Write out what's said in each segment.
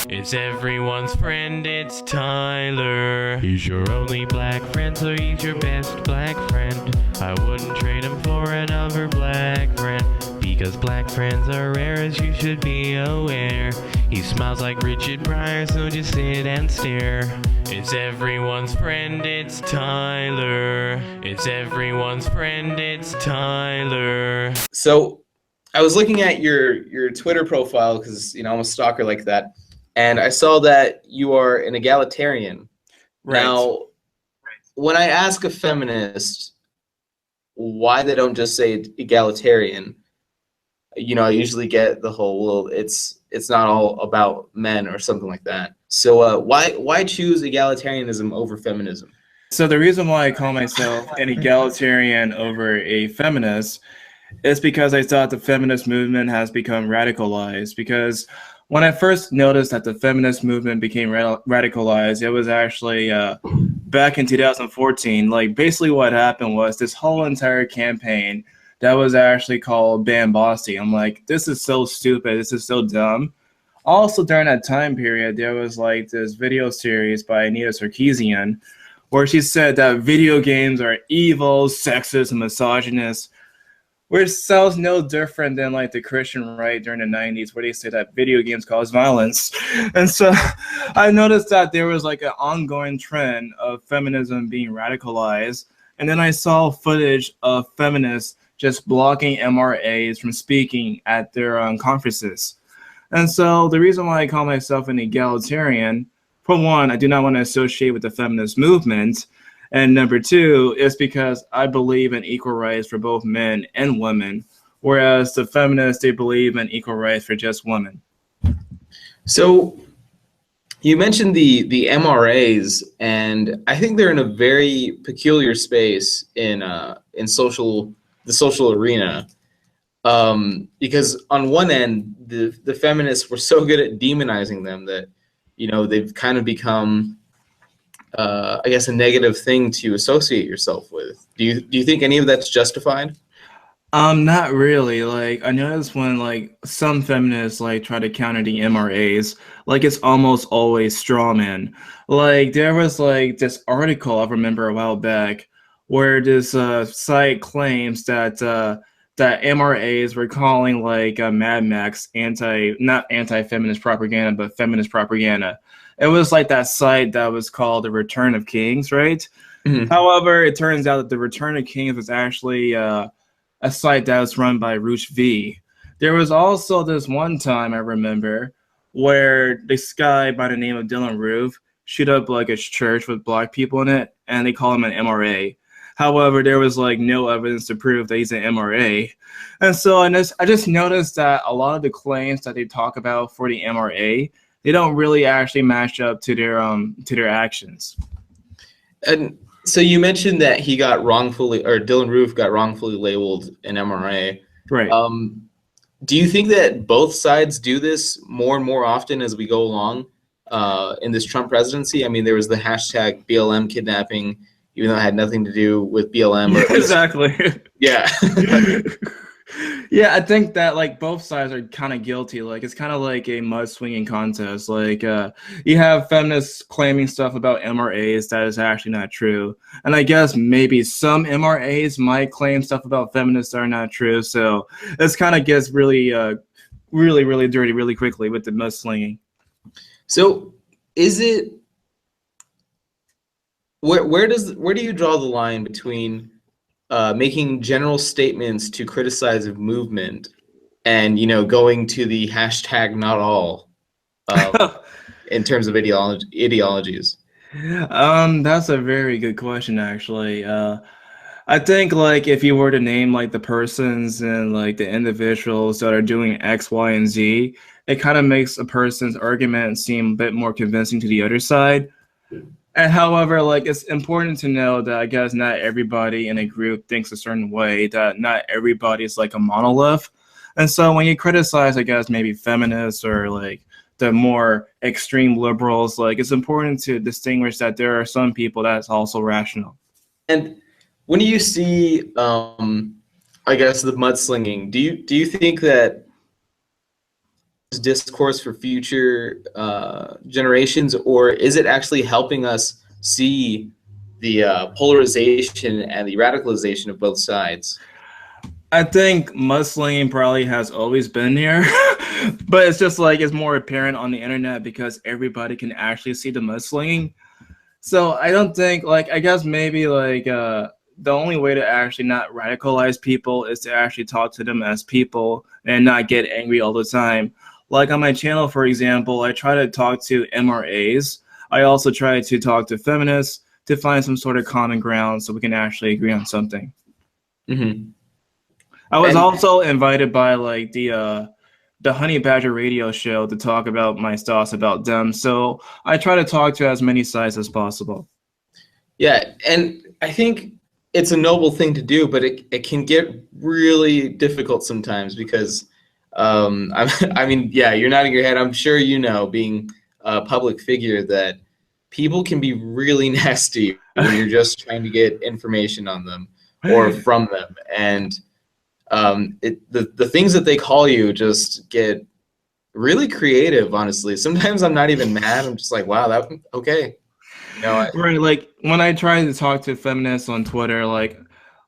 It's everyone's friend, it's Tyler. He's your only black friend, so he's your best black friend. I wouldn't trade him for another black friend, because black friends are rare, as you should be aware. He smiles like Richard Pryor, so just sit and stare. It's everyone's friend, it's Tyler. It's everyone's friend, it's Tyler. So I was looking at your Twitter profile because, I'm a stalker like that, and I saw that you are an egalitarian. Right. Now, when I ask a feminist why they don't just say egalitarian, I usually get the whole, well, it's not all about men or something like that. So why choose egalitarianism over feminism? So the reason why I call myself an egalitarian over a feminist is because I thought the feminist movement has become radicalized. Because when I first noticed that the feminist movement became radicalized, it was actually back in 2014. Like, basically what happened was this whole entire campaign that was actually called Bambasti. I'm like, this is so stupid. This is so dumb. Also, during that time period, there was like this video series by Anita Sarkeesian where she said that video games are evil, sexist, and misogynist, which sounds no different than like the Christian right during the 90s where they say that video games cause violence. And so I noticed that there was like an ongoing trend of feminism being radicalized. And then I saw footage of feminists just blocking MRAs from speaking at their conferences. And so the reason why I call myself an egalitarian, for one, I do not want to associate with the feminist movement. And number two is because I believe in equal rights for both men and women, whereas the feminists, they believe in equal rights for just women. So you mentioned the MRAs, and I think they're in a very peculiar space in the social arena, because on one end, the feminists were so good at demonizing them that they've kind of become, I guess, a negative thing to associate yourself with. Do you think any of that's justified? Not really. Like, I noticed when like some feminists like try to counter the MRAs, like it's almost always straw man. Like there was like this article I remember a while back where this site claims that that MRAs were calling like Mad Max not anti-feminist propaganda, but feminist propaganda. It was like that site that was called The Return of Kings, right? Mm-hmm. However, it turns out that The Return of Kings was actually a site that was run by Roosh V. There was also this one time I remember where this guy by the name of Dylan Roof shoot up like a church with black people in it, and they call him an MRA. However, there was like no evidence to prove that he's an MRA. And so I just noticed that a lot of the claims that they talk about for the MRA, they don't really actually match up to their actions. And so you mentioned that Dylan Roof got wrongfully labeled an MRA. Right. Do you think that both sides do this more and more often as we go along in this Trump presidency? I mean, there was the hashtag BLM kidnapping, even though it had nothing to do with BLM. Exactly. Yeah. Yeah, I think that like both sides are kind of guilty. Like it's kind of like a mud-swinging contest. Like you have feminists claiming stuff about MRAs that is actually not true, and I guess maybe some MRAs might claim stuff about feminists that are not true. So this kind of gets really, really dirty really quickly with the mud-slinging. So is it where do you draw the line between making general statements to criticize a movement and going to the hashtag not all in terms of ideologies? That's a very good question, actually. I think like if you were to name like the persons and like the individuals that are doing X, Y, and Z, it kind of makes a person's argument seem a bit more convincing to the other side. And however, like it's important to know that I guess not everybody in a group thinks a certain way, that not everybody is like a monolith. And so when you criticize, I guess, maybe feminists or like the more extreme liberals, like it's important to distinguish that there are some people that's also rational. And when you see, I guess, the mudslinging, do you think that discourse for future generations, or is it actually helping us see the polarization and the radicalization of both sides? I think mudslinging probably has always been here, but it's just like it's more apparent on the internet because everybody can actually see the mudslinging. So I don't think, like, I guess maybe like the only way to actually not radicalize people is to actually talk to them as people and not get angry all the time. Like on my channel, for example, I try to talk to MRAs. I also try to talk to feminists to find some sort of common ground so we can actually agree on something. Mm-hmm. I was also invited by like the Honey Badger radio show to talk about my thoughts about them. So I try to talk to as many sides as possible. Yeah, and I think it's a noble thing to do, but it can get really difficult sometimes because, I mean, yeah, you're nodding your head. I'm sure you know, being a public figure, that people can be really nasty when you're just trying to get information on them or from them. And the things that they call you just get really creative, honestly. Sometimes I'm not even mad. I'm just like, wow, that okay. You know, right, like when I try to talk to feminists on Twitter, like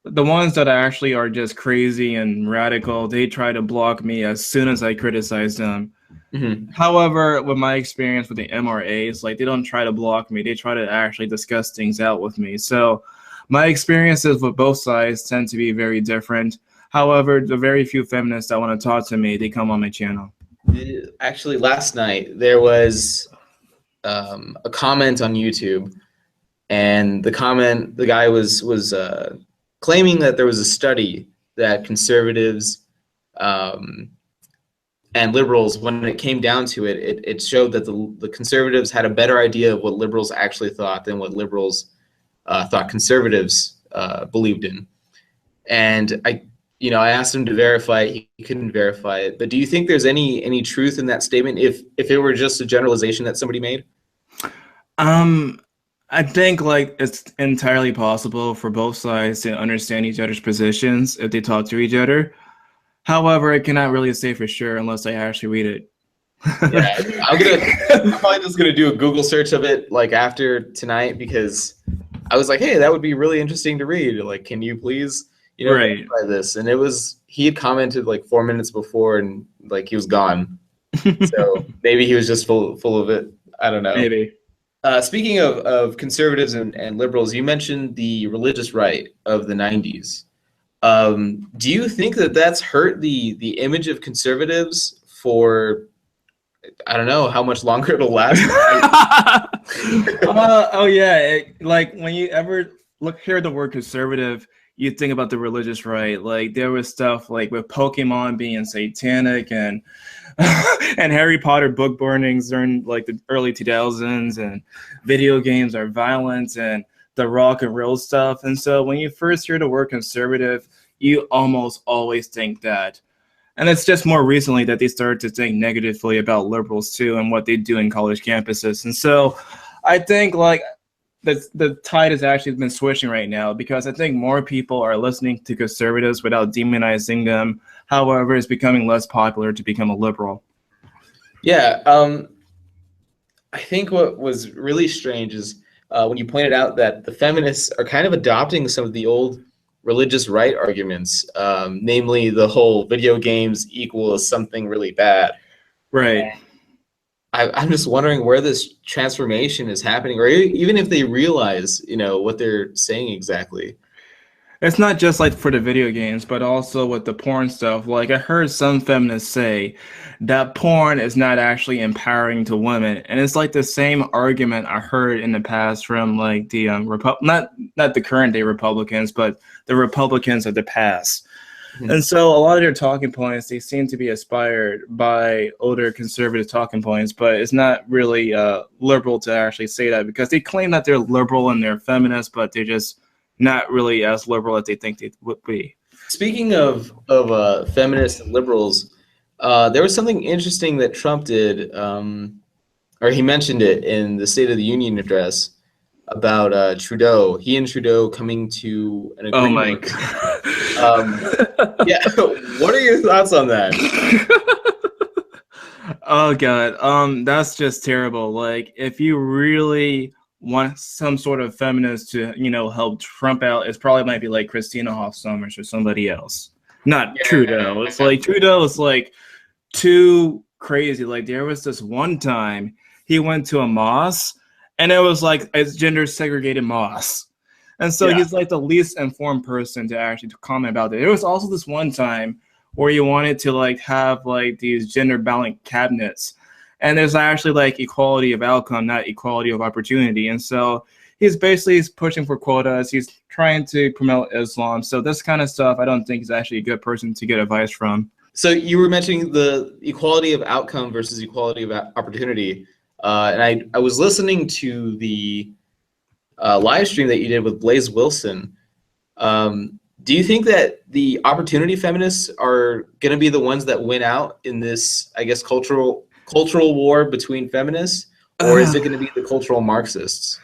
the ones that actually are just crazy and radical, they try to block me as soon as I criticize them. mm-hmm. However, with my experience with the MRAs, like they don't try to block me, they try to actually discuss things out with me. So my experiences with both sides tend to be very different. However, the very few feminists that want to talk to me, they come on my channel. Actually, last night there was a comment on YouTube, and the guy was claiming that there was a study that conservatives and liberals, when it came down to it, it showed that the conservatives had a better idea of what liberals actually thought than what liberals thought conservatives believed in. And I asked him to verify it. He couldn't verify it. But do you think there's any truth in that statement if it were just a generalization that somebody made? I think like it's entirely possible for both sides to understand each other's positions if they talk to each other. However, I cannot really say for sure unless I actually read it. Yeah, I'm probably just gonna do a Google search of it like after tonight, because I was like, hey, that would be really interesting to read. Like, can you please, right, try this? And he had commented like 4 minutes before, and like he was gone. So maybe he was just full of it. I don't know. Maybe. Speaking of conservatives and liberals, you mentioned the religious right of the 90s. Do you think that that's hurt the image of conservatives for, I don't know how much longer it'll last? Oh yeah, like when you ever hear the word conservative, you think about the religious right. Like there was stuff like with Pokemon being satanic and and Harry Potter book burnings during like the early 2000s, and video games are violent and the rock and roll stuff. And so when you first hear the word conservative, you almost always think that. And it's just more recently that they started to think negatively about liberals too and what they do in college campuses. And so I think like the tide has actually been switching right now, because I think more people are listening to conservatives without demonizing them. However, it's becoming less popular to become a liberal. Yeah, I think what was really strange is when you pointed out that the feminists are kind of adopting some of the old religious right arguments, namely the whole video games equals something really bad. Right. I'm just wondering where this transformation is happening, or even if they realize, what they're saying exactly. It's not just like for the video games, but also with the porn stuff. Like I heard some feminists say that porn is not actually empowering to women, and it's like the same argument I heard in the past from like the not the current day Republicans, but the Republicans of the past. Mm-hmm. And so a lot of their talking points, they seem to be inspired by older conservative talking points, but it's not really liberal to actually say that, because they claim that they're liberal and they're feminist, but they're just not really as liberal as they think they would be. Speaking of feminists and liberals, there was something interesting that Trump did, or he mentioned it in the State of the Union address about Trudeau. He and Trudeau coming to an agreement. Oh my God. Yeah, what are your thoughts on that? Oh god, that's just terrible. Like, if you really want some sort of feminist to, help Trump out, it probably might be like Christina Hoff Sommers or somebody else. Not Trudeau. It's like Trudeau is like too crazy. Like, there was this one time he went to a mosque, and it was like a gender segregated mosque. And so he's like the least informed person to actually comment about it. There was also this one time where you wanted to like have like these gender balanced cabinets, and there's actually like equality of outcome, not equality of opportunity. And so he's pushing for quotas. He's trying to promote Islam. So this kind of stuff, I don't think is actually a good person to get advice from. So you were mentioning the equality of outcome versus equality of opportunity, and I was listening to the live stream that you did with Blaze Wilson. Do you think that the opportunity feminists are going to be the ones that win out in this, I guess, cultural war between feminists, or is it going to be the cultural Marxists?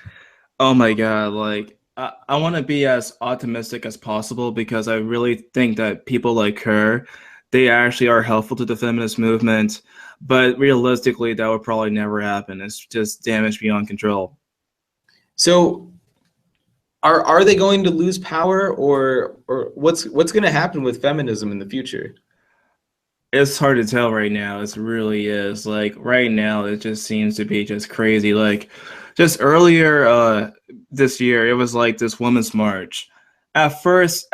Oh my God! Like, I want to be as optimistic as possible because I really think that people like her, they actually are helpful to the feminist movement. But realistically, that would probably never happen. It's just damage beyond control. So, are they going to lose power, or what's going to happen with feminism in the future? It's hard to tell right now. It really is. Like, right now, it just seems to be just crazy. Like, just earlier this year, it was like this women's march. At first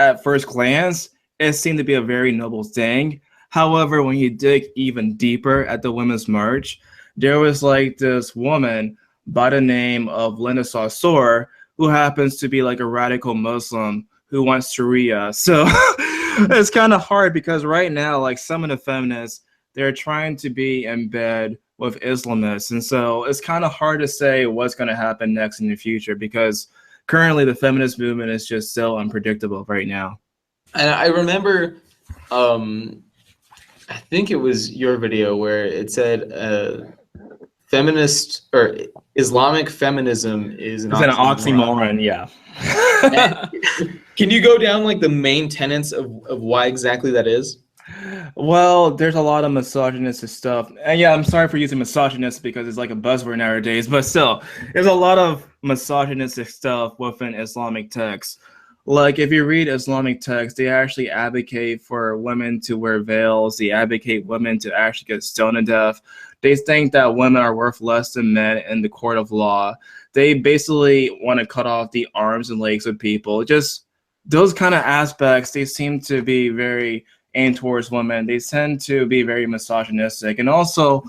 glance, it seemed to be a very noble thing. However, when you dig even deeper at the women's march, there was like this woman by the name of Linda Sarsour, who happens to be like a radical Muslim who wants Sharia. So it's kind of hard because right now, like some of the feminists, they're trying to be in bed with Islamists. And so it's kind of hard to say what's going to happen next in the future because currently the feminist movement is just so unpredictable right now. And I remember, I think it was your video where it said feminist or Islamic feminism is an oxymoron. Yeah. Can you go down like the main tenets of why exactly that is? Well, there's a lot of misogynistic stuff. And yeah, I'm sorry for using misogynist because it's like a buzzword nowadays, but still, there's a lot of misogynistic stuff within Islamic texts. Like, if you read Islamic texts, they actually advocate for women to wear veils. They advocate women to actually get stoned to death. They think that women are worth less than men in the court of law. They basically want to cut off the arms and legs of people. Just those kind of aspects, they seem to be very aimed towards women. They tend to be very misogynistic. And also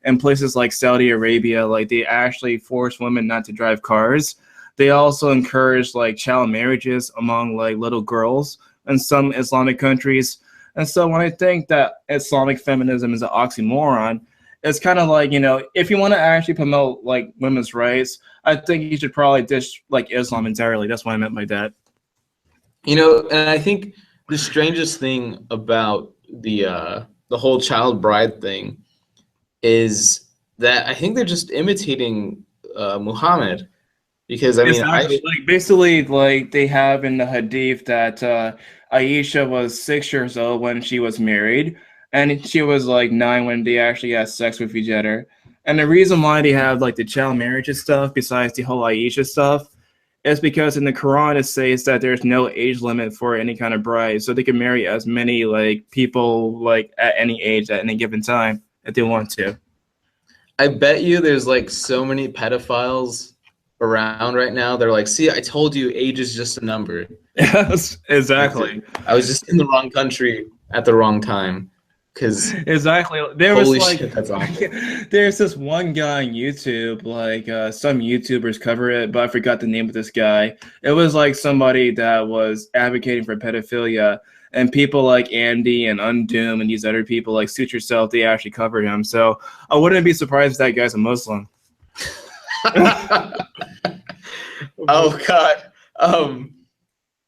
in places like Saudi Arabia, like they actually force women not to drive cars. They also encourage like child marriages among like little girls in some Islamic countries. And so when I think that Islamic feminism is an oxymoron, it's kind of like, if you want to actually promote like women's rights, I think you should probably ditch like Islam entirely. That's what I meant by that. And I think the strangest thing about the whole child bride thing is that I think they're just imitating Muhammad. Because like basically, like they have in the hadith that Aisha was 6 years old when she was married, and she was like 9 when they actually had sex with each other. And the reason why they have like the child marriage and stuff, besides the whole Aisha stuff, is because in the Quran it says that there's no age limit for any kind of bride, so they can marry as many like people like at any age at any given time if they want to. I bet you there's like so many pedophiles around right now. They're like, see, I told you, age is just a number. Yes, exactly. I was just in the wrong country at the wrong time. Because exactly, there was like shit, that's awful. There's this one guy on YouTube, like some YouTubers cover it, but I forgot the name of this guy. It was like somebody that was advocating for pedophilia, and people like Andy and Undoom and these other people like Suit Yourself, they actually covered him. So I wouldn't be surprised if that guy's a Muslim. Oh God.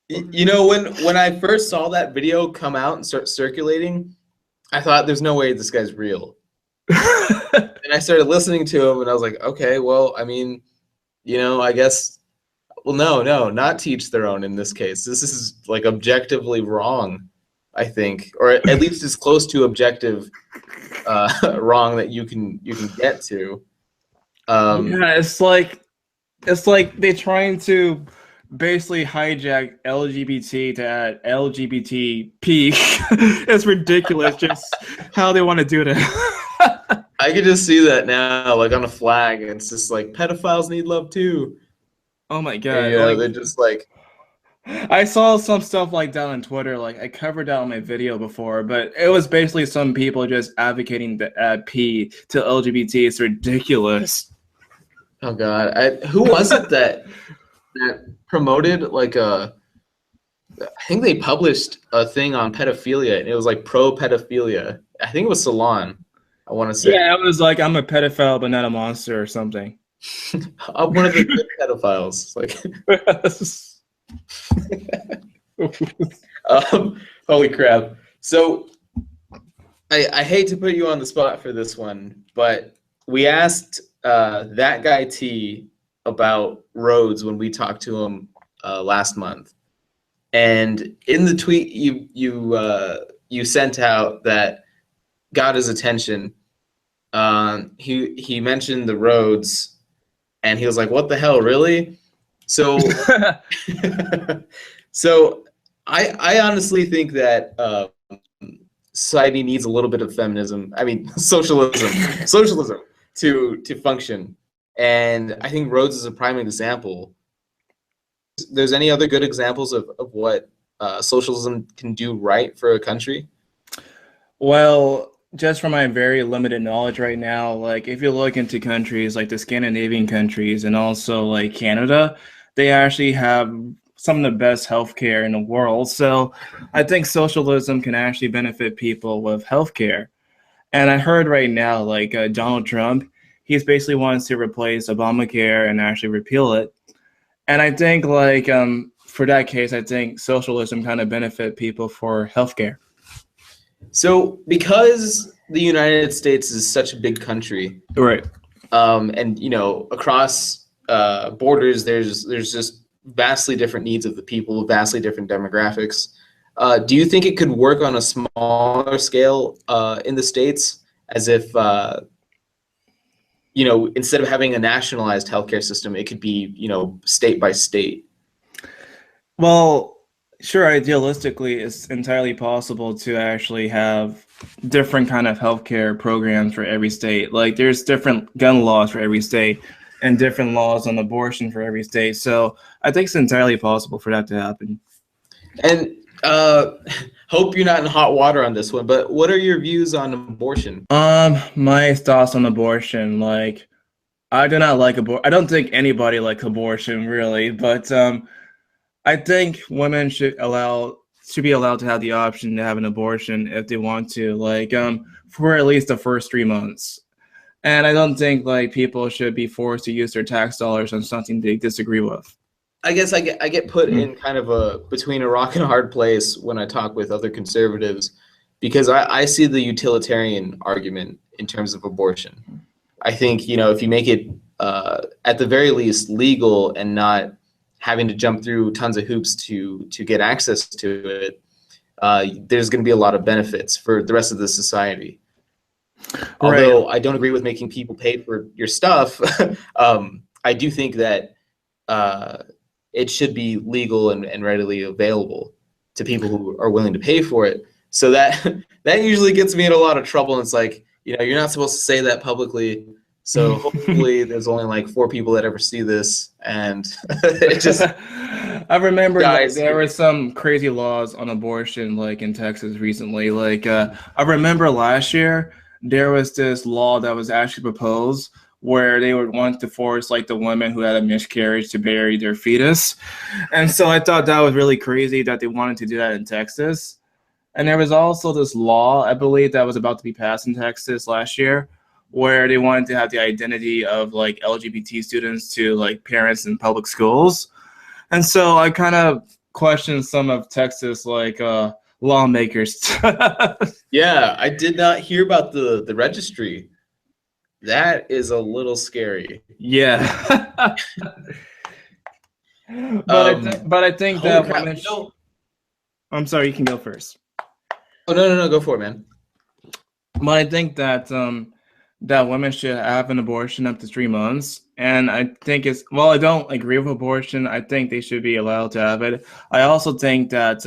When I first saw that video come out and start circulating, I thought there's no way this guy's real. And I started listening to him and I was like, okay, well, I mean, I guess, well, no, not teach their own in this case. This is like objectively wrong. I think, or at least as close to objective wrong that you can get to. Yeah, it's like they're trying to basically hijack LGBT to add LGBTP. It's ridiculous just how they want to do that. I can just see that now, like on a flag, and it's just like pedophiles need love too. Oh my god! And, Like, they're just like, I saw some stuff like that on Twitter. Like I covered that on my video before, but it was basically some people just advocating to add P to LGBT. It's ridiculous. oh god, who was it that promoted like I think they published a thing on pedophilia, and it was like pro pedophilia. I think it was Salon. I want to say. Yeah, it was like I'm a pedophile, but not a monster or something. I'm one of the good pedophiles. Like, holy crap! So, I hate to put you on the spot for this one, but we asked that guy T about roads when we talked to him last month, and in the tweet you sent out that got his attention. He mentioned the roads. And he was like, "What the hell, really?" So, so I honestly think that society needs a little bit of feminism. I mean, socialism to function. And I think roads is a prime example. There's any other good examples of what socialism can do right for a country? Well, just from my very limited knowledge right now, like if you look into countries like the Scandinavian countries and also like Canada, they actually have some of the best healthcare in the world. So I think socialism can actually benefit people with healthcare. And I heard right now, like Donald Trump, he's basically wants to replace Obamacare and actually repeal it. And I think like for that case, I think socialism kind of benefit people for healthcare. So, because the United States is such a big country, Right. And across borders, there's just vastly different needs of the people, vastly different demographics. Do you think it could work on a smaller scale in the States, as if instead of having a nationalized healthcare system, it could be state by state? Well, sure, idealistically, it's entirely possible to actually have different kind of healthcare programs for every state. Like there's different gun laws for every state and different laws on abortion for every state. So I think it's entirely possible for that to happen. And hope you're not in hot water on this one, but what are your views on abortion? My thoughts on abortion, like I do not like abortion. I don't think anybody likes abortion really, but I think women should be allowed to have the option to have an abortion if they want to, like for at least the first 3 months. And I don't think like people should be forced to use their tax dollars on something they disagree with. I guess I get put in kind of between a rock and a hard place when I talk with other conservatives, because I see the utilitarian argument in terms of abortion. I think if you make it at the very least legal and not having to jump through tons of hoops to get access to it, there's going to be a lot of benefits for the rest of the society. Right. Although I don't agree with making people pay for your stuff, I do think that it should be legal and readily available to people who are willing to pay for it. So that usually gets me in a lot of trouble. And it's like, you're not supposed to say that publicly. So hopefully there's only like 4 people that ever see this, and it just. I remember there were some crazy laws on abortion, like in Texas recently. Like I remember last year there was this law that was actually proposed where they would want to force like the women who had a miscarriage to bury their fetus, and so I thought that was really crazy that they wanted to do that in Texas. And there was also this law, I believe, that was about to be passed in Texas last year, where they wanted to have the identity of like LGBT students to like parents in public schools. And so I kind of questioned some of Texas like lawmakers. Yeah, I did not hear about the registry. That is a little scary. Yeah. But I think that women I'm sorry, you can go first. Oh, no, go for it, man. But I think that that women should have an abortion up to 3 months, and I think I don't agree with abortion. I think they should be allowed to have it. I also think that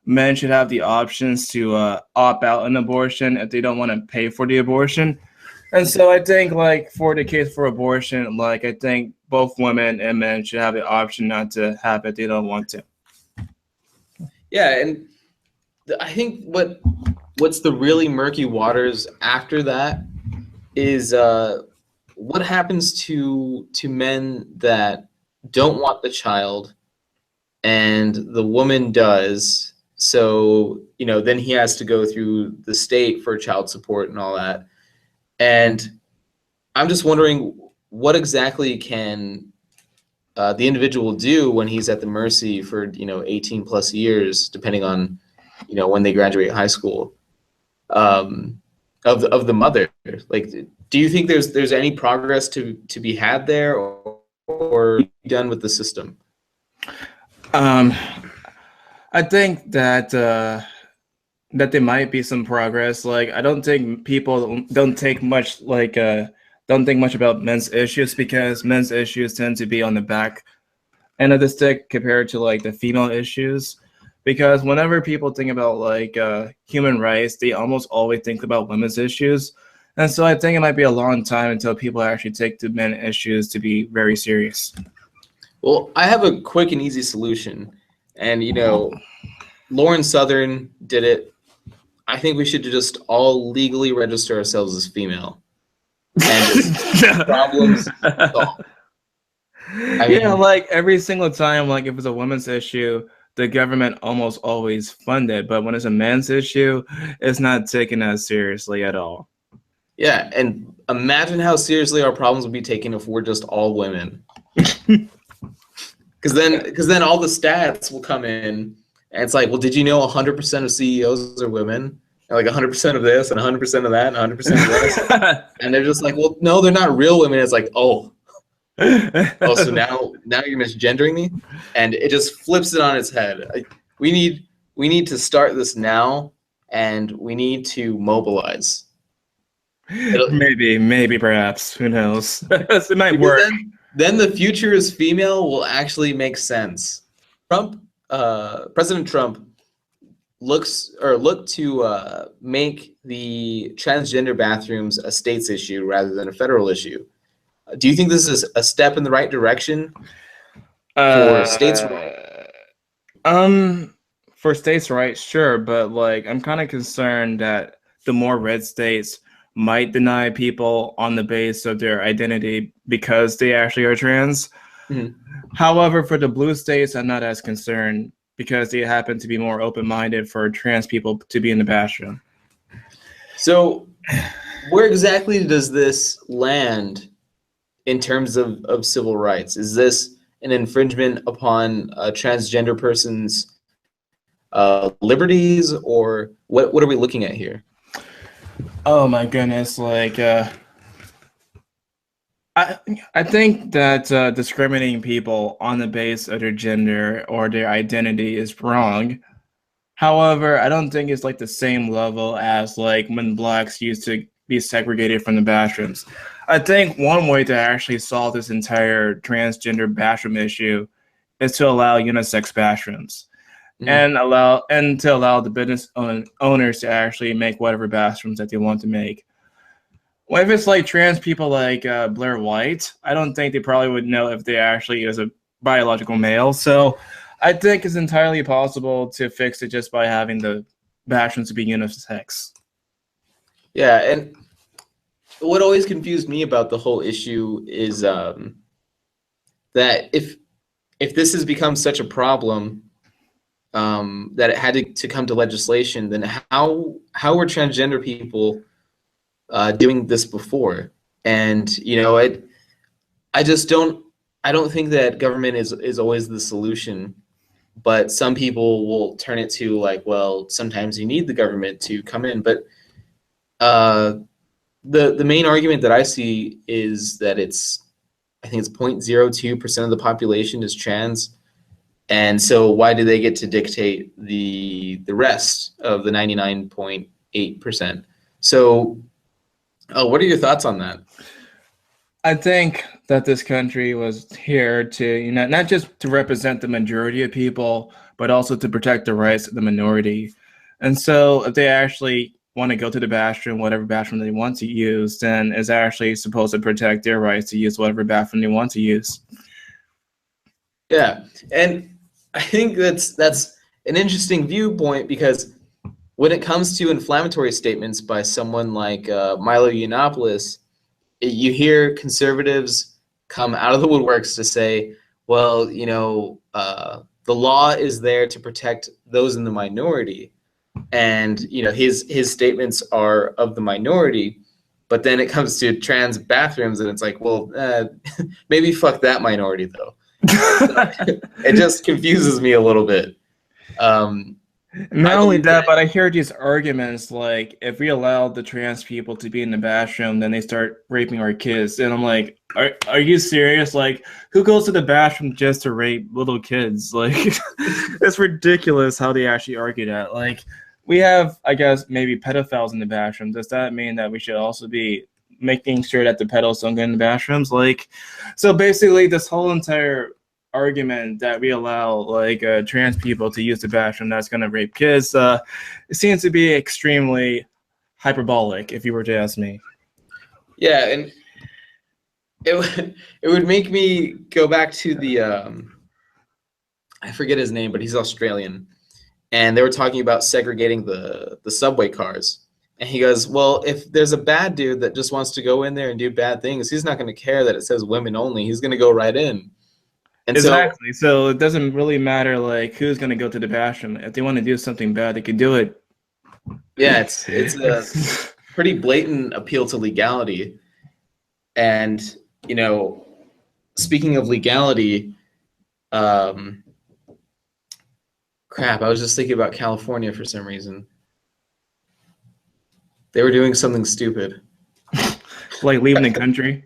men should have the options to opt out an abortion if they don't want to pay for the abortion. And so I think, like, for the case for abortion, like, I think both women and men should have the option not to have it if they don't want to. Yeah, and I think what's the really murky waters after that is what happens to men that don't want the child and the woman does. So, then he has to go through the state for child support and all that. And I'm just wondering, what exactly can the individual do when he's at the mercy for 18 plus years, depending on when they graduate high school, of the mother? Like, do you think there's any progress to be had there, or done with the system? I think that there might be some progress. Like, I don't think people don't think much about men's issues, because men's issues tend to be on the back end of the stick compared to like the female issues. Because whenever people think about like human rights, they almost always think about women's issues. And so I think it might be a long time until people actually take the men issues to be very serious. Well, I have a quick and easy solution. And, Lauren Southern did it. I think we should just all legally register ourselves as female. And just problems solved. Yeah, like every single time, like if it's a women's issue, the government almost always fund it. But when it's a man's issue, it's not taken as seriously at all. Yeah, and imagine how seriously our problems would be taken if we're just all women. Because then all the stats will come in, and it's like, well, did you know 100% of CEOs are women? And like 100% of this, and 100% of that, and 100% of this. And they're just like, well, no, they're not real women. It's like, so now you're misgendering me, and it just flips it on its head. We need to start this now, and we need to mobilize. Maybe, perhaps. Who knows? It might work. Then the future is female will actually make sense. President Trump looked to make the transgender bathrooms a state's issue rather than a federal issue. Do you think this is a step in the right direction for states' rights? For states' rights, sure, but like I'm kind of concerned that the more red states might deny people on the base of their identity because they actually are trans. Mm-hmm. However, for the blue states, I'm not as concerned because they happen to be more open-minded for trans people to be in the bathroom. So where exactly does this land in terms of civil rights? Is this an infringement upon a transgender person's liberties, or what are we looking at here? Oh my goodness, like I think that discriminating people on the base of their gender or their identity is wrong. However, I don't think it's like the same level as like when blacks used to be segregated from the bathrooms. I think one way to actually solve this entire transgender bathroom issue is to allow unisex bathrooms. And to allow the business owners to actually make whatever bathrooms that they want to make. Well, if it's like trans people like Blair White, I don't think they probably would know if they actually is a biological male. So I think it's entirely possible to fix it just by having the bathrooms to be unisex. Yeah, and what always confused me about the whole issue is that if this has become such a problem, that it had to come to legislation, then how were transgender people doing this before? And I don't think that government is always the solution, but some people will turn it to like, well, sometimes you need the government to come in. But the main argument that I see is that I think it's 0.02% of the population is trans. And so why do they get to dictate the rest of the 99.8%? So what are your thoughts on that? I think that this country was here to, not just to represent the majority of people, but also to protect the rights of the minority. And so if they actually want to go to the bathroom, whatever bathroom they want to use, then it's actually supposed to protect their rights to use whatever bathroom they want to use. Yeah, and I think that's an interesting viewpoint, because when it comes to inflammatory statements by someone like Milo Yiannopoulos, you hear conservatives come out of the woodworks to say, well, the law is there to protect those in the minority, and his statements are of the minority. But then it comes to trans bathrooms, and it's like, well, maybe fuck that minority though. It just confuses me a little bit. Not only that, but I hear these arguments like, if we allow the trans people to be in the bathroom, then they start raping our kids. And I'm like, are you serious? Like, who goes to the bathroom just to rape little kids? Like, it's ridiculous how they actually argue that. Like, we have, I guess, maybe pedophiles in the bathroom. Does that mean that we should also be making sure that the pedals don't get in the bathrooms? Like, so basically this whole entire argument that we allow trans people to use the bathroom that's going to rape kids, it seems to be extremely hyperbolic, if you were to ask me. Yeah, and it would make me go back to the I forget his name, but he's Australian, and they were talking about segregating the subway cars. And he goes, well, if there's a bad dude that just wants to go in there and do bad things, he's not going to care that it says women only. He's going to go right in. And exactly. So it doesn't really matter who's going to go to the bathroom. If they want to do something bad, they can do it. Yeah, it's a pretty blatant appeal to legality. And speaking of legality, crap, I was just thinking about California for some reason. They were doing something stupid. Like leaving the country?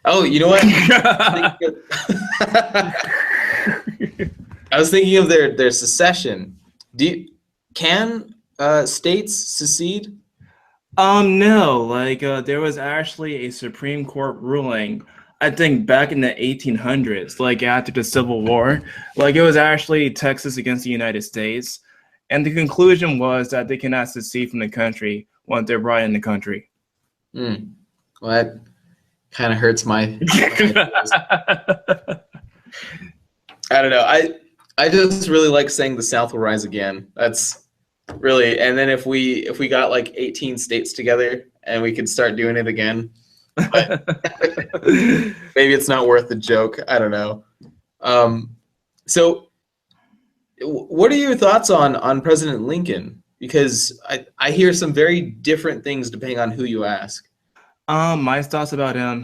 Oh, you know what? I was thinking of their secession. Can states secede? No. There was actually a Supreme Court ruling, I think back in the 1800s, after the Civil War. It was actually Texas against the United States. And the conclusion was that they cannot secede from the country once they're brought in the country. Well, that kind of hurts my I don't know. I just really like saying the South will rise again. That's really, and then if we got 18 states together and we could start doing it again. But maybe it's not worth the joke. I don't know. So what are your thoughts on President Lincoln? Because I hear some very different things depending on who you ask. My thoughts about him,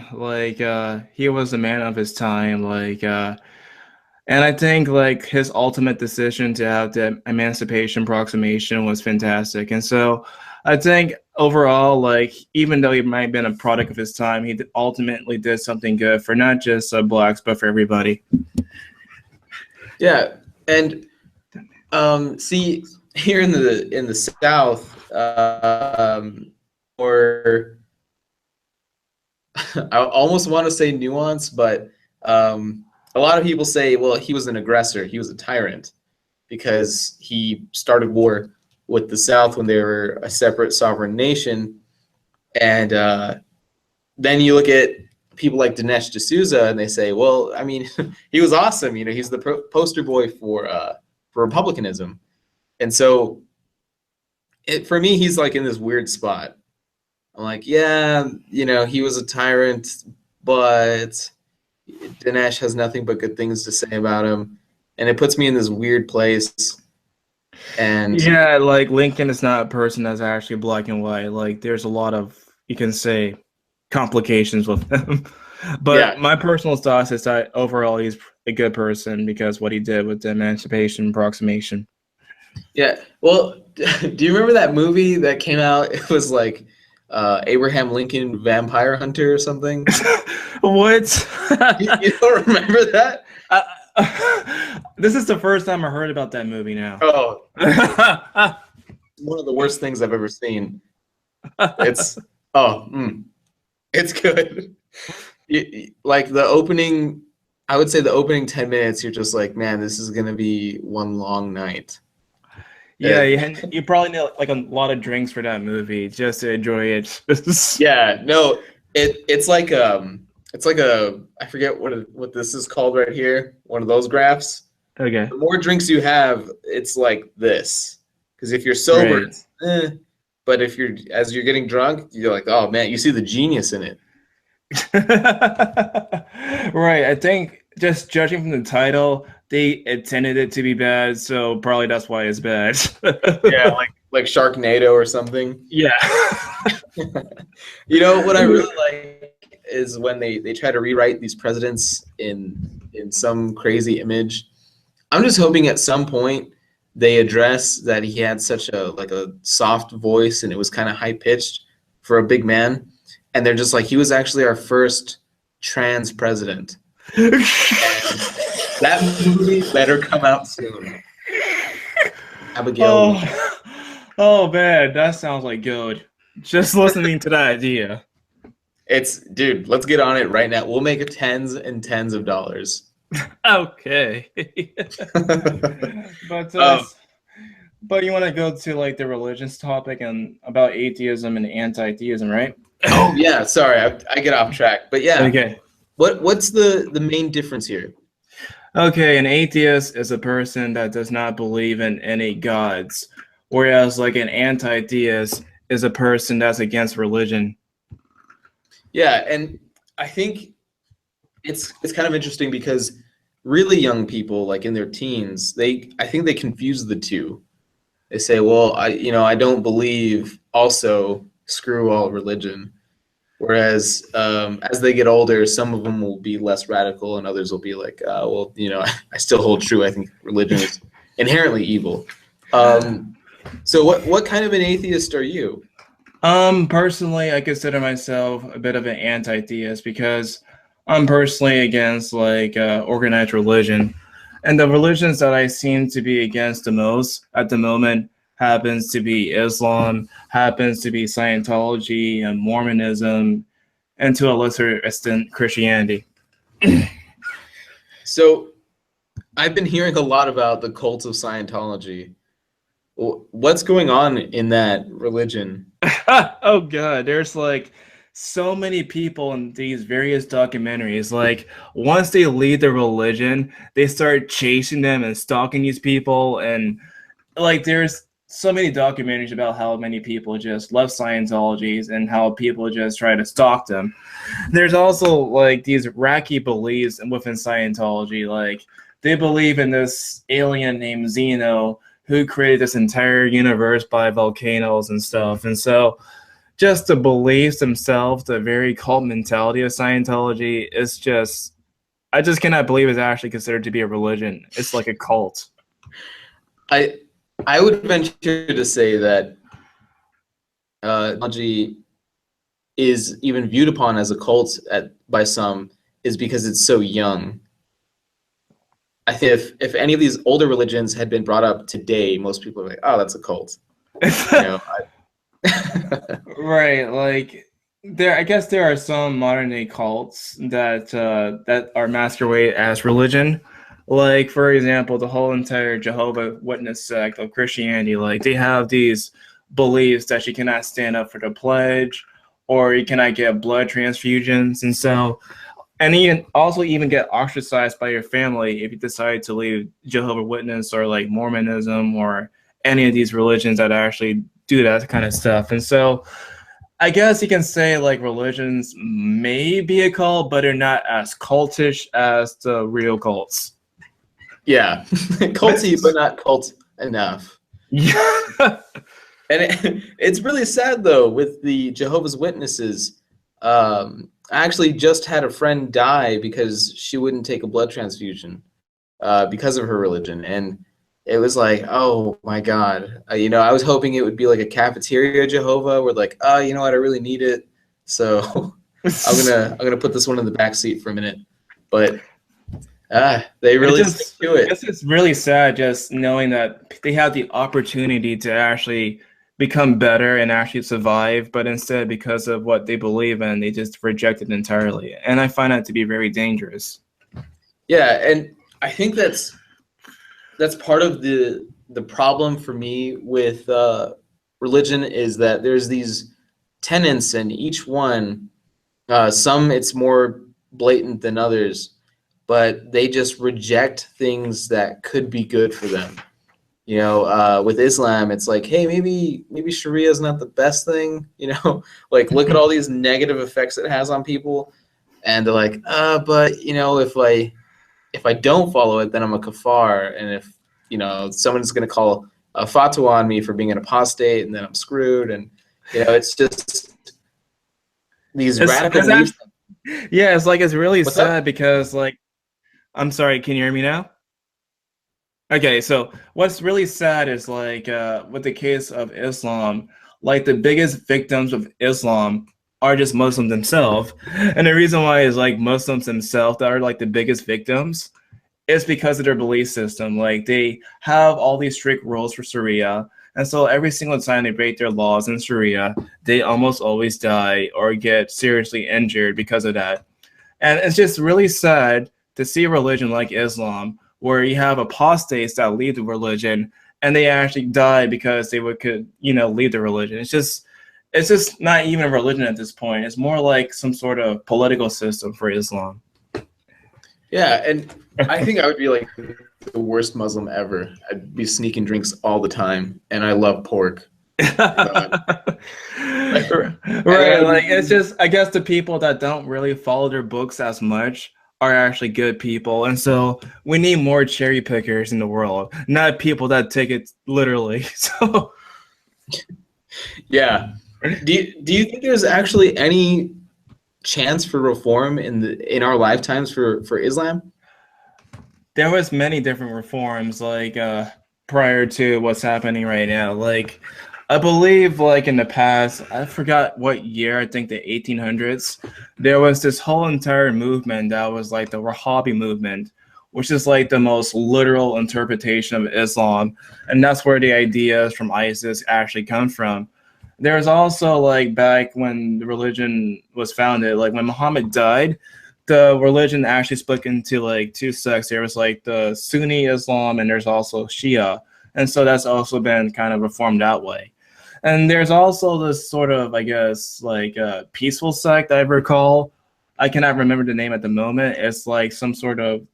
he was a man of his time, and I think his ultimate decision to have the Emancipation Proclamation was fantastic. And so I think overall, even though he might have been a product of his time, he ultimately did something good for not just blacks, but for everybody. Yeah, and see, here in the South, or I almost want to say nuance, but a lot of people say, well, he was an aggressor, he was a tyrant, because he started war with the South when they were a separate sovereign nation. And then you look at people like Dinesh D'Souza, and they say, well, I mean, he was awesome. He's the poster boy for republicanism. And so for me, he's in this weird spot. I'm like, yeah, he was a tyrant, but Dinesh has nothing but good things to say about him. And it puts me in this weird place. And yeah, Lincoln is not a person that's actually black and white. There's a lot of, you can say, complications with him. But yeah, my personal thoughts is that overall he's a good person because what he did with the Emancipation Proclamation. Yeah. Well, do you remember that movie that came out? It was Abraham Lincoln Vampire Hunter or something. What? You don't remember that? This is the first time I heard about that movie now. Oh, one of the worst things I've ever seen. It's it's good. Like the opening, I would say the opening 10 minutes, you're just like, man, this is gonna be one long night. Yeah, you probably need like a lot of drinks for that movie just to enjoy it. Yeah, no, it's like a, I forget what this is called right here, one of those graphs. Okay. The more drinks you have, it's like this. Because if you're sober, Right. it's but if as you're getting drunk, you're like, oh man, you see the genius in it. Right. I think just judging from the title, they intended it to be bad, so probably that's why it's bad. Yeah, like Sharknado or something. Yeah. You know what I really like is when they try to rewrite these presidents in some crazy image. I'm just hoping at some point they address that he had such a soft voice and it was kind of high pitched for a big man, and they're just like, he was actually our first trans president. And that movie better come out soon. Abigail. Oh man, that sounds like good. Just listening to that idea. Dude, let's get on it right now. We'll make tens and tens of dollars. Okay. But you want to go to like the religions topic and about atheism and anti-theism, right? Oh yeah, sorry, I get off track. But yeah, Okay. what's the main difference here? Okay, an atheist is a person that does not believe in any gods, whereas like an anti-theist is a person that's against religion. Yeah, and I think it's kind of interesting because really young people, like in their teens, I think they confuse the two. They say, well, I don't believe, also screw all religion. Whereas as they get older, some of them will be less radical and others will be like, well, I still hold true. I think religion is inherently evil. So what kind of an atheist are you? Personally, I consider myself a bit of an anti-theist because I'm personally against like organized religion, and the religions that I seem to be against the most at the moment happens to be Islam, happens to be Scientology and Mormonism, and to a lesser extent Christianity. So I've been hearing a lot about the cult of Scientology. What's going on in that religion? Oh god, there's like so many people in these various documentaries. Like once they leave the religion, they start chasing them and stalking these people, and like there's so many documentaries about how many people just love Scientologies and how people just try to stalk them. There's also like these wacky beliefs within Scientology, like they believe in this alien named Xeno who created this entire universe by volcanoes and stuff. And so just the beliefs themselves, the very cult mentality of Scientology is just, I just cannot believe it's actually considered to be a religion. It's like a cult. I would venture to say that Scientology is even viewed upon as a cult by some is because it's so young. I think if any of these older religions had been brought up today, most people are like, oh, that's a cult. Right, like I guess there are some modern day cults that are masquerade as religion. Like for example, the whole entire Jehovah's Witness sect of Christianity, like they have these beliefs that you cannot stand up for the pledge, or you cannot get blood transfusions, and so. And you can also even get ostracized by your family if you decide to leave Jehovah's Witness or like Mormonism or any of these religions that actually do that kind of stuff. And so I guess you can say like religions may be a cult, but they're not as cultish as the real cults. Yeah, culty, but not cult enough. Yeah. And it's really sad though with the Jehovah's Witnesses. I actually just had a friend die because she wouldn't take a blood transfusion because of her religion, and it was like, oh my God, I was hoping it would be like a cafeteria Jehovah, where like, oh, you know what, I really need it, so I'm gonna put this one in the back seat for a minute. But They really stick to it. It's really sad just knowing that they have the opportunity to actually become better and actually survive, but instead, because of what they believe in, they just reject it entirely. And I find that to be very dangerous. Yeah, and I think that's part of the problem for me with religion, is that there's these tenets, and each one, some it's more blatant than others, but they just reject things that could be good for them. You know, with Islam, it's like, hey, maybe Sharia is not the best thing. You know, like look at all these negative effects it has on people, and they're like, but you know, if I don't follow it, then I'm a kafar, and if you know someone's going to call a fatwa on me for being an apostate, and then I'm screwed, and you know, it's just these radical beliefs. Yeah, it's like it's really What's sad up? because, like, I'm sorry, can you hear me now? Okay, so what's really sad is like with the case of Islam, like the biggest victims of Islam are just Muslims themselves. And the reason why is like Muslims themselves that are like the biggest victims is because of their belief system. Like they have all these strict rules for Sharia. And so every single time they break their laws in Sharia, they almost always die or get seriously injured because of that. And it's just really sad to see a religion like Islam where you have apostates that leave the religion and they actually die because they could leave the religion. It's just not even a religion at this point. It's more like some sort of political system for Islam. Yeah, and I think I would be like the worst Muslim ever. I'd be sneaking drinks all the time, and I love pork. Right, like it's just, I guess the people that don't really follow their books as much are actually good people, and so we need more cherry pickers in the world, not people that take it literally. So yeah, do you think there's actually any chance for reform in our lifetimes for Islam? there was many different reforms like prior to what's happening right now. Like I believe like in the past, I forgot what year, I think the 1800s, there was this whole entire movement that was like the Wahhabi movement, which is like the most literal interpretation of Islam. And that's where the ideas from ISIS actually come from. There's also like back when the religion was founded, like when Muhammad died, the religion actually split into like two sects. There was like the Sunni Islam and there's also Shia. And so that's also been kind of reformed that way. And there's also this sort of, I guess, like peaceful sect I recall. I cannot remember the name at the moment. It's like some sort of,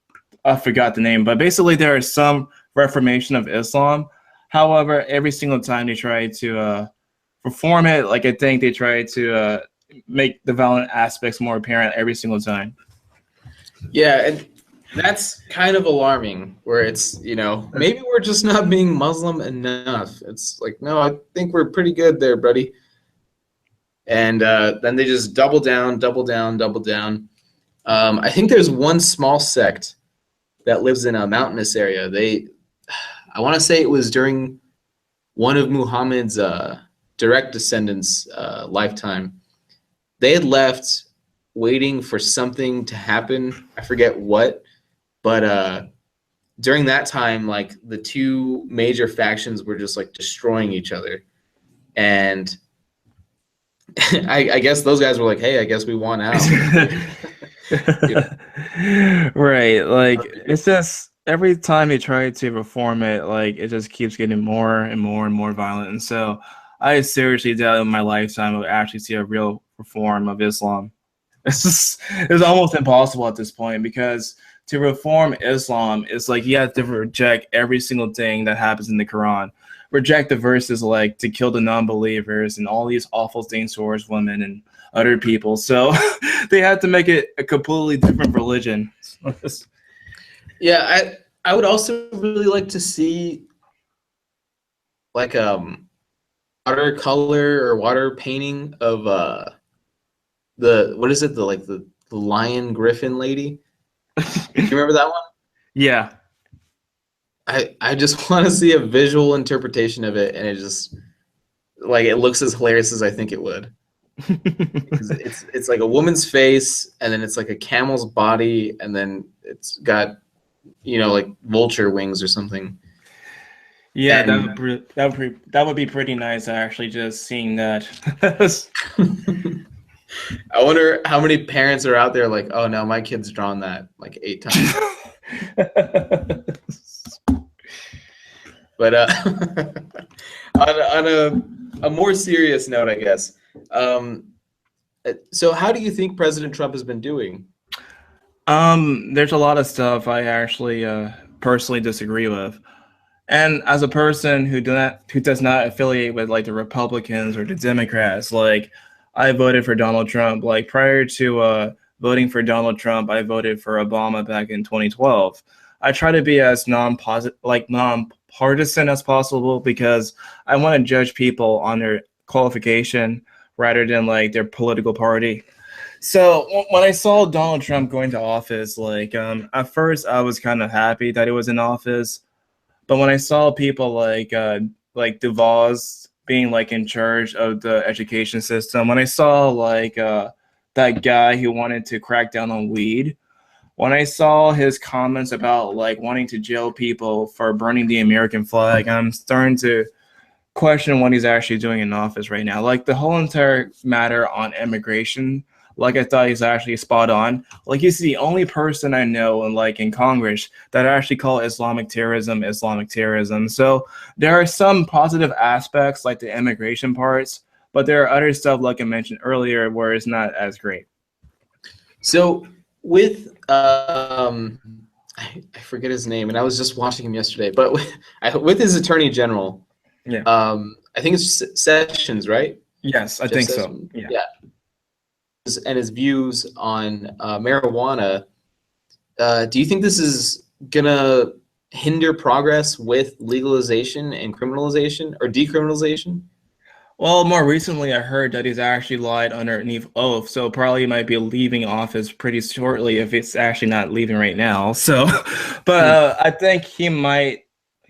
I forgot the name, but basically there is some reformation of Islam. However, every single time they try to reform it, like I think they try to make the violent aspects more apparent every single time. Yeah, and that's kind of alarming, where it's, maybe we're just not being Muslim enough. It's like, no, I think we're pretty good there, buddy. And then they just double down, double down, double down. I think there's one small sect that lives in a mountainous area. I want to say it was during one of Muhammad's direct descendants' lifetime. They had left waiting for something to happen. I forget what. But during that time, like the two major factions were just like destroying each other. And I guess those guys were like, hey, I guess we won out. Right. Like it's just every time they try to reform it, like it just keeps getting more and more and more violent. And so I seriously doubt in my lifetime I would actually see a real reform of Islam. It's almost impossible at this point, because to reform Islam is like you have to reject every single thing that happens in the Quran. Reject the verses like to kill the non-believers and all these awful things towards women and other people. So they had to make it a completely different religion. Yeah, I would also really like to see like watercolor or water painting of the lion griffin lady. You remember that one? Yeah. I just want to see a visual interpretation of it, and it just like it looks as hilarious as I think it would. It's like a woman's face, and then it's like a camel's body, and then it's got like vulture wings or something. Yeah, And that would be pretty nice actually, just seeing that. I wonder how many parents are out there like, oh no, my kid's drawn that like 8 times. But on a more serious note, I guess. So how do you think President Trump has been doing? There's a lot of stuff I actually personally disagree with. And as a person who does not affiliate with like the Republicans or the Democrats, like I voted for Donald Trump. Like prior to voting for Donald Trump, I voted for Obama back in 2012. I try to be as nonpartisan as possible because I want to judge people on their qualification rather than like their political party. So when I saw Donald Trump going to office, like at first I was kind of happy that he was in office. But when I saw people like DeVos being like in charge of the education system, when I saw like that guy who wanted to crack down on weed, when I saw his comments about like wanting to jail people for burning the American flag, I'm starting to question what he's actually doing in office right now. Like the whole entire matter on immigration, like I thought he's actually spot on. Like he's the only person I know in Congress that actually call Islamic terrorism Islamic terrorism. So there are some positive aspects like the immigration parts, but there are other stuff like I mentioned earlier where it's not as great. So with I forget his name, and I was just watching him yesterday, but with his attorney general, yeah, I think it's Sessions, right? Yes, I think so. Yeah. And his views on marijuana. Do you think this is gonna hinder progress with legalization and criminalization or decriminalization? Well, more recently, I heard that he's actually lied underneath oath, so probably might be leaving office pretty shortly if it's actually not leaving right now. So, but I think he might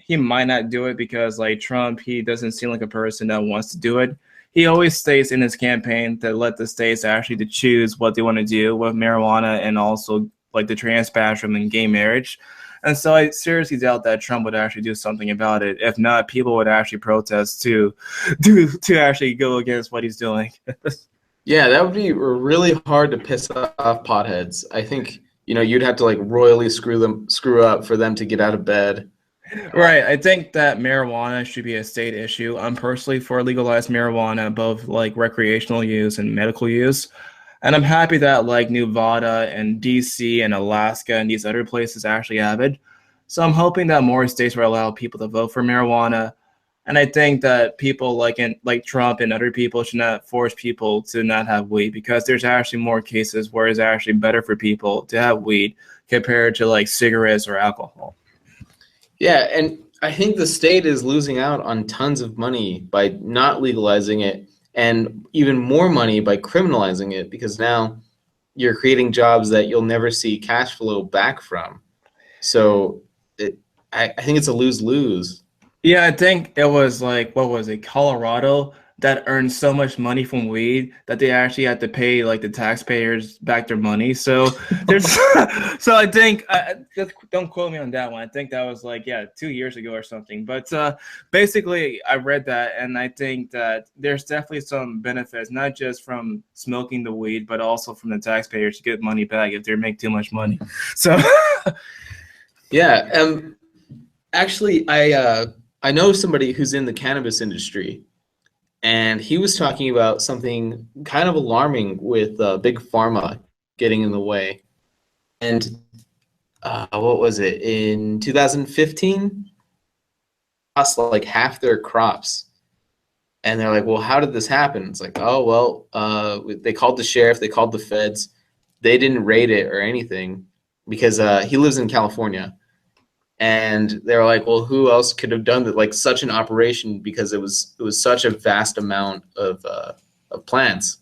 not do it because like Trump, he doesn't seem like a person that wants to do it. He always states in his campaign to let the states actually to choose what they want to do with marijuana and also like the trans bathroom and gay marriage. And so I seriously doubt that Trump would actually do something about it. If not, people would actually protest to actually go against what he's doing. Yeah, that would be really hard to piss off potheads. I think, you'd have to like royally screw up for them to get out of bed. Right. I think that marijuana should be a state issue. I'm personally for legalized marijuana, both like recreational use and medical use. And I'm happy that like Nevada and DC and Alaska and these other places actually have it. So I'm hoping that more states will allow people to vote for marijuana. And I think that people like Trump and other people should not force people to not have weed because there's actually more cases where it's actually better for people to have weed compared to like cigarettes or alcohol. Yeah, and I think the state is losing out on tons of money by not legalizing it, and even more money by criminalizing it, because now you're creating jobs that you'll never see cash flow back from. So I think it's a lose-lose. Yeah, I think it was like, what was it, Colorado that earned so much money from weed that they actually had to pay like the taxpayers back their money. So there's, so I think, don't quote me on that one. I think that was like, 2 years ago or something. But basically, I read that, and I think that there's definitely some benefits, not just from smoking the weed, but also from the taxpayers to get money back if they make too much money. So, yeah, actually, I know somebody who's in the cannabis industry. And he was talking about something kind of alarming with big pharma getting in the way. And what was it? In 2015, lost like half their crops. And they're like, well, how did this happen? It's like, oh, well, they called the sheriff, they called the feds. They didn't raid it or anything because he lives in California. And they were like, well, who else could have done that? Like such an operation, because it was such a vast amount of plants.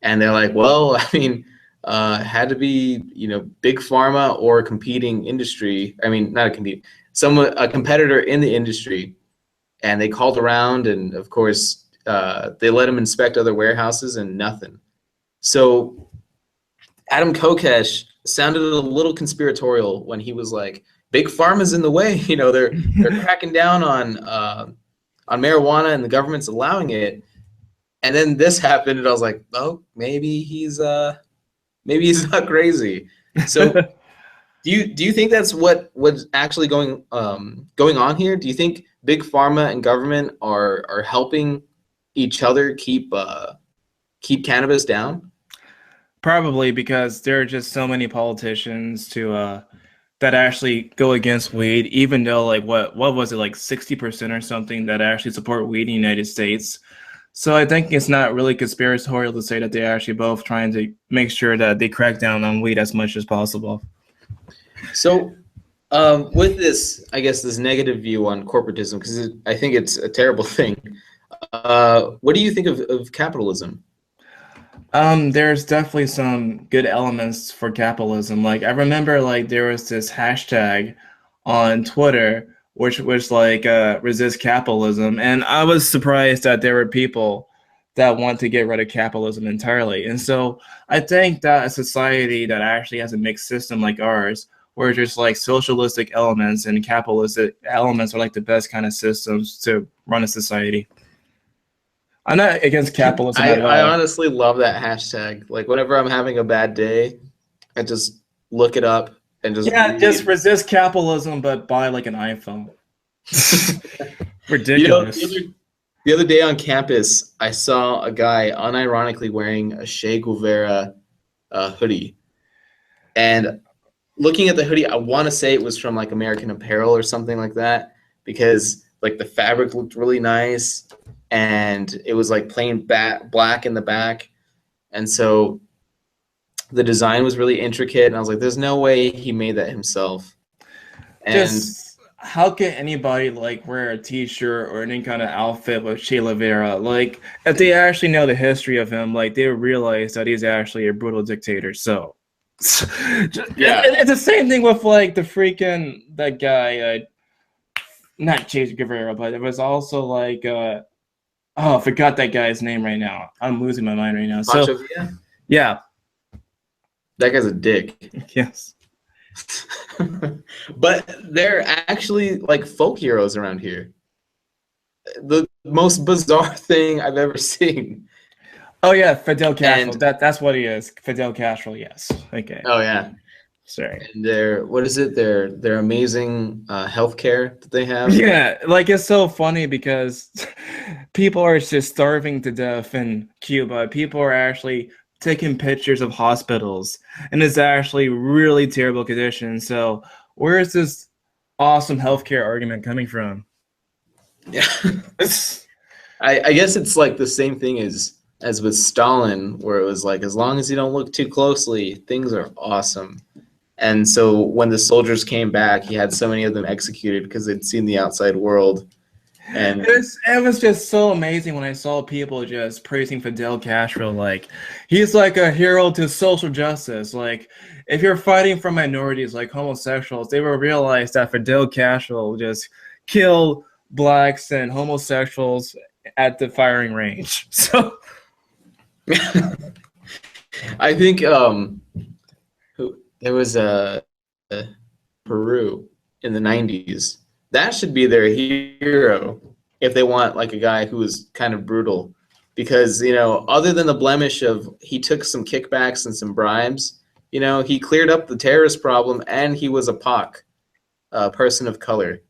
And they're like, well, I mean, it had to be, big pharma or a competing industry. I mean, not a competing, a competitor in the industry. And they called around, and of course, they let them inspect other warehouses and nothing. So Adam Kokesh sounded a little conspiratorial when he was like, "Big Pharma's in the way. You know, they're cracking down on marijuana, and the government's allowing it." And then this happened, and I was like, "Oh, maybe he's not crazy." So, do you think that's what's actually going on here? Do you think big pharma and government are helping each other keep cannabis down? Probably because there are just so many politicians that actually go against weed, even though like what was it, like 60% or something that actually support weed in the United States. So I think it's not really conspiratorial to say that they're actually both trying to make sure that they crack down on weed as much as possible. So, with this, I guess this negative view on corporatism, because I think it's a terrible thing. What do you think of capitalism? There's definitely some good elements for capitalism. Like I remember like there was this hashtag on Twitter which was like resist capitalism, and I was surprised that there were people that want to get rid of capitalism entirely. And so I think that a society that actually has a mixed system like ours, where just like socialistic elements and capitalistic elements are like the best kind of systems to run a society. I'm not against capitalism at all. I honestly love that hashtag. Like whenever I'm having a bad day, I just look it up and just just resist capitalism, but buy like an iPhone. Ridiculous. You know, the other day on campus, I saw a guy unironically wearing a Che Guevara hoodie, and looking at the hoodie, I want to say it was from like American Apparel or something like that, because like the fabric looked really nice. And it was like plain black in the back. And so the design was really intricate. And I was like, there's no way he made that himself. And just how can anybody like wear a t-shirt or any kind of outfit with Che Guevara? Like if they actually know the history of him, like they realize that he's actually a brutal dictator. So yeah, it's the same thing with like the freaking, that guy, not Che Guevara, but it was also like, I forgot that guy's name right now. I'm losing my mind right now. So, yeah. That guy's a dick. Yes. But they're actually like folk heroes around here. The most bizarre thing I've ever seen. Oh, yeah, Fidel Castro. That's what he is. Fidel Castro, yes. Okay. Oh, yeah. Sorry. And their amazing healthcare that they have. Yeah, like it's so funny because people are just starving to death in Cuba. People are actually taking pictures of hospitals, and it's actually really terrible conditions. So where is this awesome healthcare argument coming from? Yeah. I guess it's like the same thing as with Stalin, where it was like, as long as you don't look too closely, things are awesome. And so when the soldiers came back, he had so many of them executed because they'd seen the outside world. And it was just so amazing when I saw people just praising Fidel Castro. Like, he's like a hero to social justice. Like, if you're fighting for minorities like homosexuals, they will realize that Fidel Castro just killed blacks and homosexuals at the firing range. So I think there was a Peru in the 90s. That should be their hero if they want like a guy who is kind of brutal, because, you know, other than the blemish of he took some kickbacks and some bribes, you know, he cleared up the terrorist problem, and he was a POC, a person of color.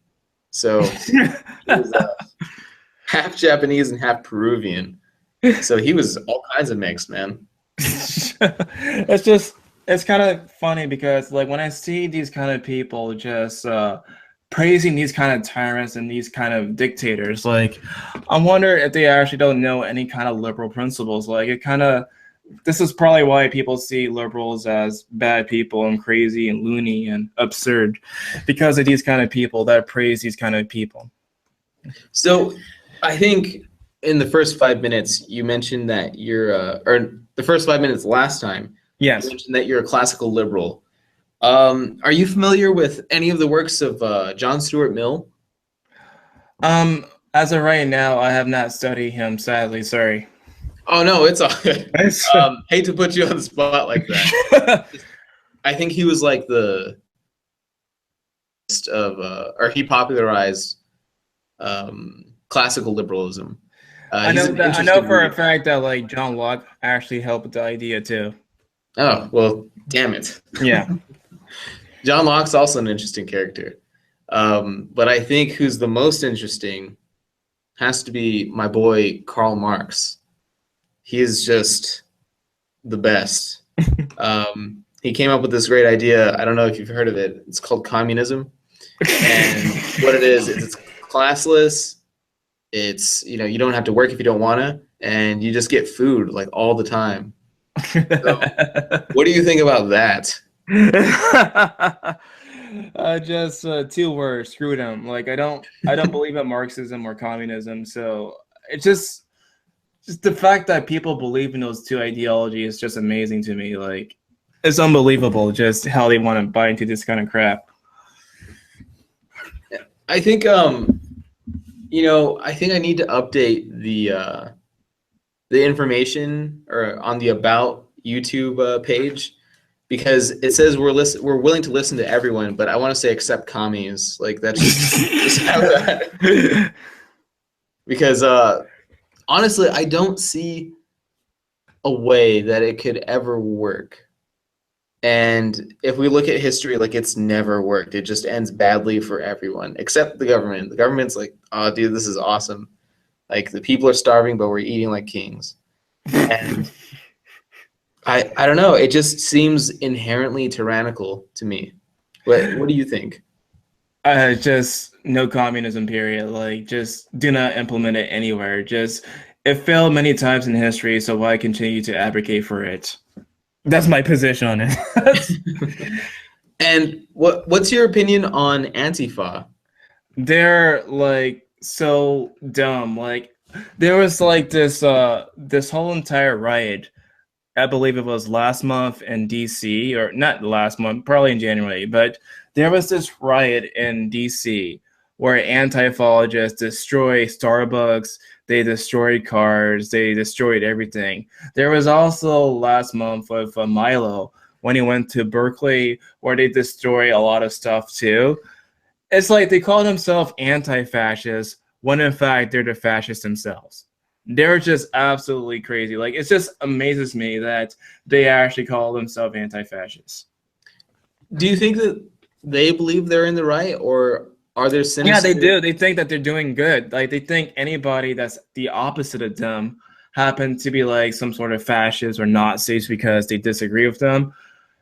So he was half Japanese and half Peruvian. So he was all kinds of mixed, man. It's kind of funny because like when I see these kind of people just praising these kind of tyrants and these kind of dictators, like I wonder if they actually don't know any kind of liberal principles. Like this is probably why people see liberals as bad people and crazy and loony and absurd, because of these kind of people that praise these kind of people. So I think in the first 5 minutes you mentioned that you're or the first 5 minutes last time, yes, you mentioned that you're a classical liberal. Are you familiar with any of the works of John Stuart Mill? As of right now, I have not studied him, sadly. Sorry. Oh no, it's all good. Hate to put you on the spot like that. I think he was like the or he popularized classical liberalism. I He's know an that. I know interesting for a read. fact that like John Locke actually helped with the idea too. Oh well, damn it. Yeah. John Locke's also an interesting character, but I think who's the most interesting has to be my boy Karl Marx. He is just the best. He came up with this great idea. I don't know if you've heard of it. It's called communism. And what it is it's classless. It's, you know, you don't have to work if you don't want to, and you just get food like all the time. So, what do you think about that? Just 2 words, screw them. Like I don't believe in Marxism or communism. So it's just the fact that people believe in those two ideologies is just amazing to me. Like it's unbelievable just how they want to buy into this kind of crap. I think you know, I think I need to update the information or on the About YouTube page, because it says we're willing to listen to everyone, but I want to say except commies. Like that's just have that. Because honestly, I don't see a way that it could ever work. And if we look at history, like it's never worked. It just ends badly for everyone except the government. The government's like, oh, dude, this is awesome. Like the people are starving, but we're eating like kings. And I don't know. It just seems inherently tyrannical to me. What do you think? Just no communism, period. Like, just do not implement it anywhere. Just, it failed many times in history, so why continue to advocate for it? That's my position on it. And what's your opinion on AntiFa? They're like so dumb. Like, there was like this whole entire riot. I believe it was last month in DC, or not last month, probably in January, but there was this riot in DC where Antifa just destroyed Starbucks, they destroyed cars, they destroyed everything. There was also last month with Milo when he went to Berkeley where they destroy a lot of stuff too. It's like they call themselves anti-fascists when in fact they're the fascists themselves. They're just absolutely crazy. Like, it just amazes me that they actually call themselves anti-fascists. Do you think that they believe they're in the right, or are there sinister? Yeah, they do. They think that they're doing good. Like, they think anybody that's the opposite of them happen to be like some sort of fascist or Nazis because they disagree with them.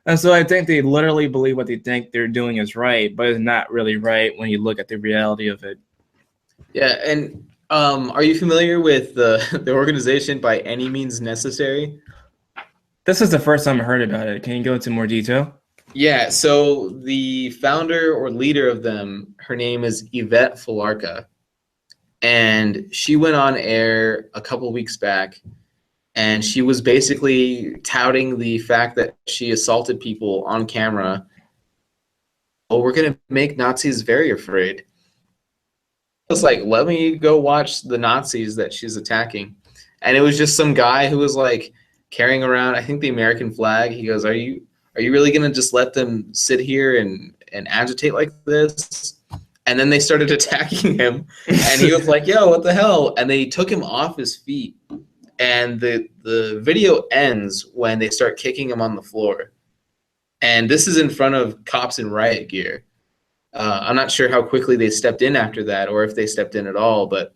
And so I think they literally believe what they think they're doing is right, but it's not really right when you look at the reality of it. Yeah, and are you familiar with the organization By Any Means Necessary? This is the first time I heard about it. Can you go into more detail? Yeah, so the founder or leader of them, her name is Yvette Falarca, and she went on air a couple weeks back, and she was basically touting the fact that she assaulted people on camera. Oh, we're going to make Nazis very afraid. Was like, let me go watch the Nazis that she's attacking. And it was just some guy who was like carrying around, I think, the American flag. He goes, are you really gonna just let them sit here and agitate like this? And then they started attacking him, and he was like, yo, what the hell? And they took him off his feet. And the video ends when they start kicking him on the floor. And this is in front of cops in riot gear. I'm not sure how quickly they stepped in after that, or if they stepped in at all. But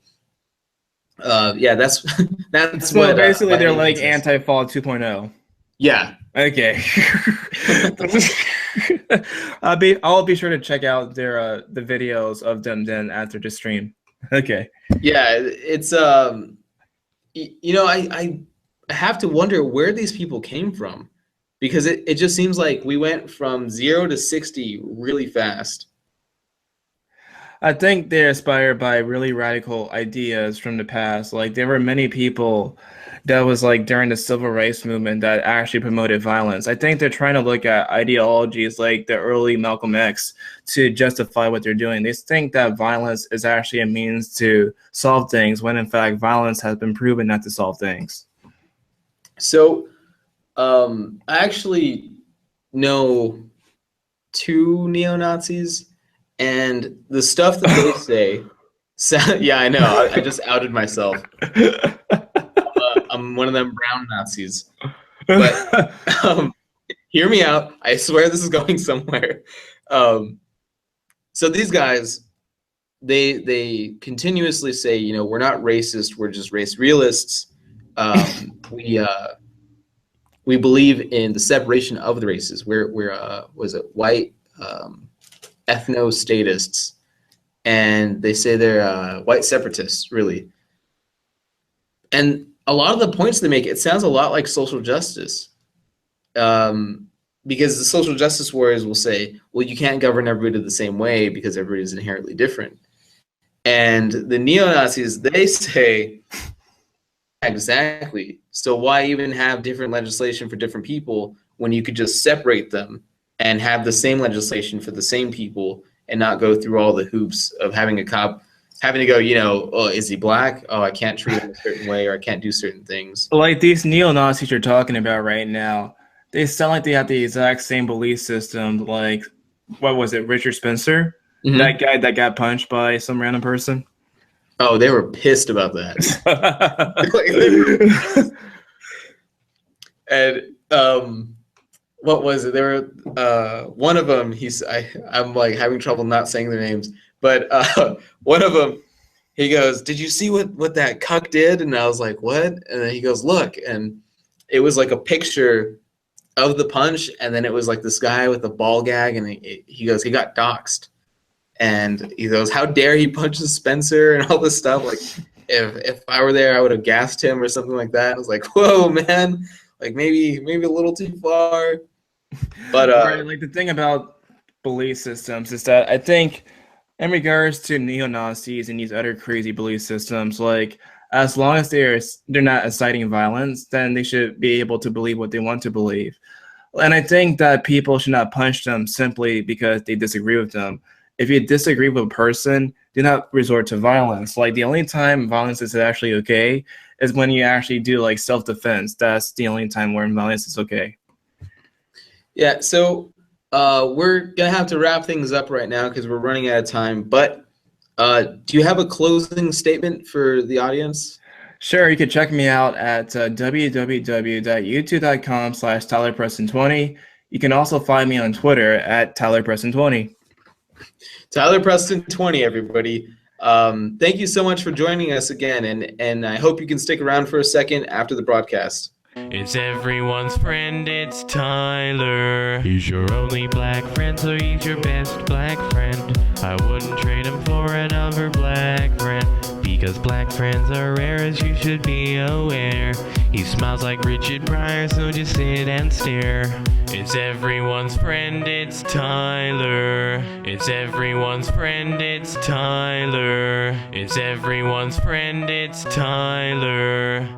yeah, that's so what. Basically, they're like Anti-Fall 2.0. Yeah. Okay. I'll be sure to check out their the videos of them then after the stream. Okay. Yeah, it's you know, I have to wonder where these people came from, because it just seems like we went from 0 to 60 really fast. I think they're inspired by really radical ideas from the past. Like, there were many people that was like during the civil rights movement that actually promoted violence. I think they're trying to look at ideologies like the early Malcolm X to justify what they're doing. They think that violence is actually a means to solve things, when in fact violence has been proven not to solve things. So I actually know two neo-Nazis, and the stuff that they say. Yeah, I know. I just outed myself. I'm one of them brown Nazis. But hear me out. I swear this is going somewhere. So these guys, they continuously say, you know, we're not racist. We're just race realists. We believe in the separation of the races. We're was it white ethno-statists, and they say they're white separatists, really. And a lot of the points they make, it sounds a lot like social justice, because the social justice warriors will say, well, you can't govern everybody the same way because everybody is inherently different. And the neo-Nazis, they say, exactly. So why even have different legislation for different people when you could just separate them and have the same legislation for the same people and not go through all the hoops of having a cop having to go, you know, oh, is he black? Oh, I can't treat him a certain way, or I can't do certain things. Like these neo-Nazis you're talking about right now, they sound like they have the exact same belief system. Like, what was it, Richard Spencer? Mm-hmm. That guy that got punched by some random person? Oh, they were pissed about that. And what was it? They were one of them. I'm like having trouble not saying their names, but one of them, he goes, "Did you see what that cuck did?" And I was like, "What?" And then he goes, "Look," and it was like a picture of the punch, and then it was like this guy with a ball gag, and he goes, he got doxxed. And he goes, how dare he punch Spencer and all this stuff. Like, if I were there, I would have gassed him or something like that. I was like, whoa, man. Like, maybe a little too far. But right, like the thing about belief systems is that I think in regards to neo-Nazis and these other crazy belief systems, like as long as they're not inciting violence, then they should be able to believe what they want to believe. And I think that people should not punch them simply because they disagree with them. If you disagree with a person, do not resort to violence. Like the only time violence is actually okay is when you actually do like self-defense. That's the only time where violence is okay. Yeah, so we're gonna have to wrap things up right now because we're running out of time. But do you have a closing statement for the audience? Sure, you can check me out at www.youtube.com/TylerPreston20. You can also find me on Twitter at TylerPreston20. Tyler Preston 20, everybody. Thank you so much for joining us again, and I hope you can stick around for a second after the broadcast. It's everyone's friend, it's Tyler. He's your only black friend, so he's your best black friend. I wouldn't trade him for another black friend, because black friends are rare, as you should be aware. He smiles like Richard Pryor, so just sit and stare. It's everyone's friend, it's Tyler. It's everyone's friend, it's Tyler. It's everyone's friend, it's Tyler.